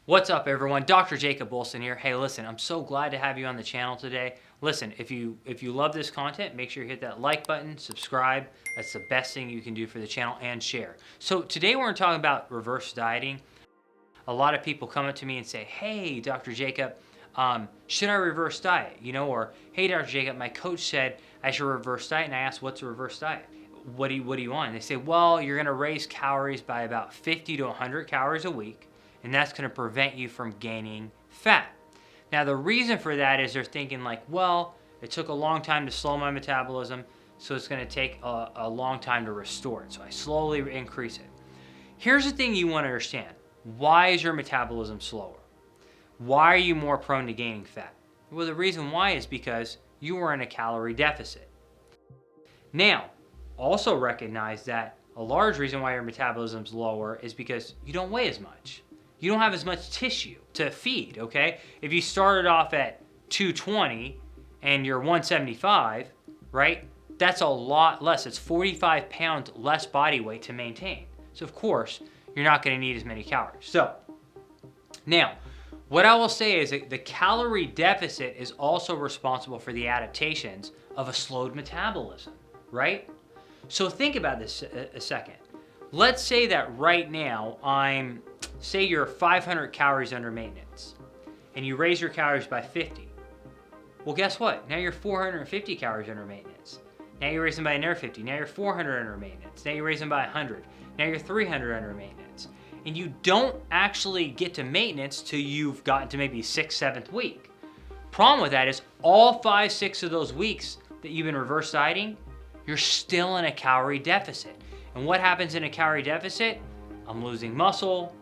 What's up, everyone? Dr. Jacob Olson here. Hey, listen, I'm so glad to have you on the channel today. Listen, if you love this content, make sure you hit that like button, subscribe. That's the best thing you can do for the channel, and share. So today we're talking about reverse dieting. A lot of people come up to me and say, hey, Dr. Jacob, should I reverse diet? Or hey, Dr. Jacob, my coach said I should reverse diet, and I asked, what's a reverse diet? What do you want? And they say, well, you're gonna raise calories by about 50 to 100 calories a week, and that's going to prevent you from gaining fat. Now, the reason for that is they're thinking like, well, it took a long time to slow my metabolism, so it's going to take a long time to restore it. So I slowly increase it. Here's the thing you want to understand. Why is your metabolism slower? Why are you more prone to gaining fat? Well, the reason why is because you are in a calorie deficit. Now, also recognize that a large reason why your metabolism is lower is because you don't weigh as much. You don't have as much tissue to feed, okay? If you started off at 220 and you're 175, right? That's a lot less. It's 45 pounds less body weight to maintain. So of course, you're not gonna need as many calories. So now, what I will say is that the calorie deficit is also responsible for the adaptations of a slowed metabolism, right? So think about this a second. Let's say that right now say you're 500 calories under maintenance and you raise your calories by 50. Well, guess what? Now you're 450 calories under maintenance. Now you raise them by another 50. Now you're 400 under maintenance. Now you raise them by 100. Now you're 300 under maintenance. And you don't actually get to maintenance till you've gotten to maybe 6th, 7th week. Problem with that is all 5, 6 of those weeks that you've been reverse dieting, you're still in a calorie deficit. And what happens in a calorie deficit? I'm losing muscle,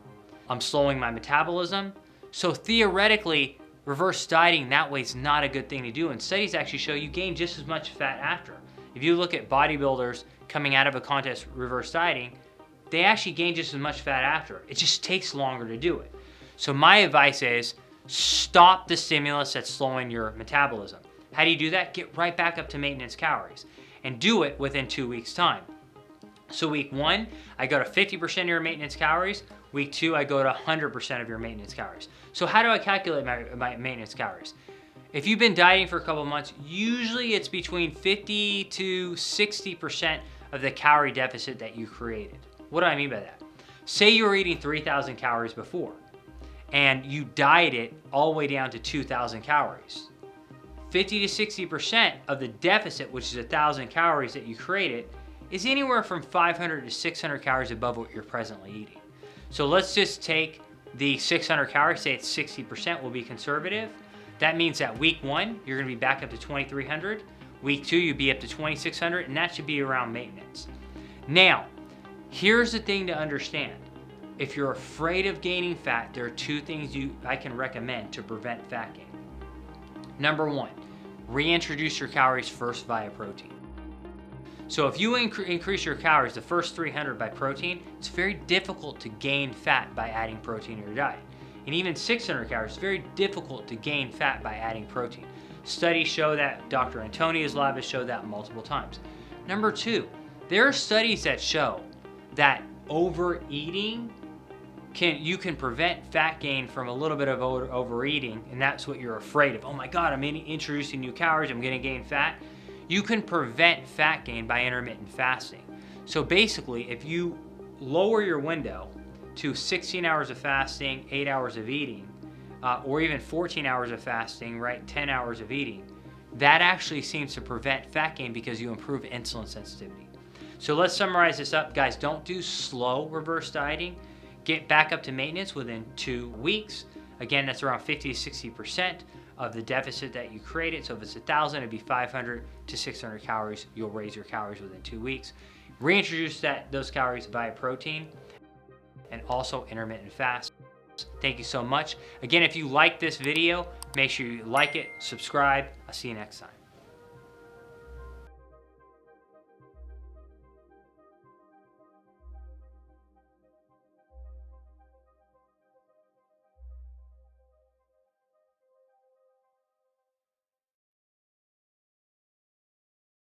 I'm slowing my metabolism. So theoretically, reverse dieting that way is not a good thing to do. And studies actually show you gain just as much fat after. If you look at bodybuilders coming out of a contest reverse dieting, they actually gain just as much fat after. It just takes longer to do it. So my advice is stop the stimulus that's slowing your metabolism. How do you do that? Get right back up to maintenance calories and do it within 2 weeks' time. So week 1, I go to 50% of your maintenance calories. Week 2, I go to 100% of your maintenance calories. So how do I calculate my maintenance calories? If you've been dieting for a couple of months, usually it's between 50 to 60% of the calorie deficit that you created. What do I mean by that? Say you were eating 3,000 calories before and you dieted all the way down to 2,000 calories. 50 to 60% of the deficit, which is 1,000 calories that you created, is anywhere from 500 to 600 calories above what you're presently eating. So let's just take the 600 calories, say it's 60%, we'll be conservative. That means that week 1, you're gonna be back up to 2,300. Week 2, you'd be up to 2,600, and that should be around maintenance. Now, here's the thing to understand. If you're afraid of gaining fat, there are 2 things I can recommend to prevent fat gain. Number 1, reintroduce your calories first via protein. So if you increase your calories, the first 300 by protein, it's very difficult to gain fat by adding protein to your diet. And even 600 calories, it's very difficult to gain fat by adding protein. Studies show that. Dr. Antonia's lab has showed that multiple times. Number 2, there are studies that show that overeating you can prevent fat gain from a little bit of overeating, and that's what you're afraid of. Oh my God, I'm introducing new calories, I'm gonna gain fat. You can prevent fat gain by intermittent fasting. So basically, if you lower your window to 16 hours of fasting, 8 hours of eating, or even 14 hours of fasting, right, 10 hours of eating, that actually seems to prevent fat gain because you improve insulin sensitivity. So let's summarize this up. Guys, don't do slow reverse dieting. Get back up to maintenance within 2 weeks. Again, that's around 50 to 60% of the deficit that you created. So if it's 1,000, it'd be 500 to 600 calories. You'll raise your calories within 2 weeks. Reintroduce those calories via protein and also intermittent fast. Thank you so much. Again, if you like this video, make sure you like it, subscribe. I'll see you next time.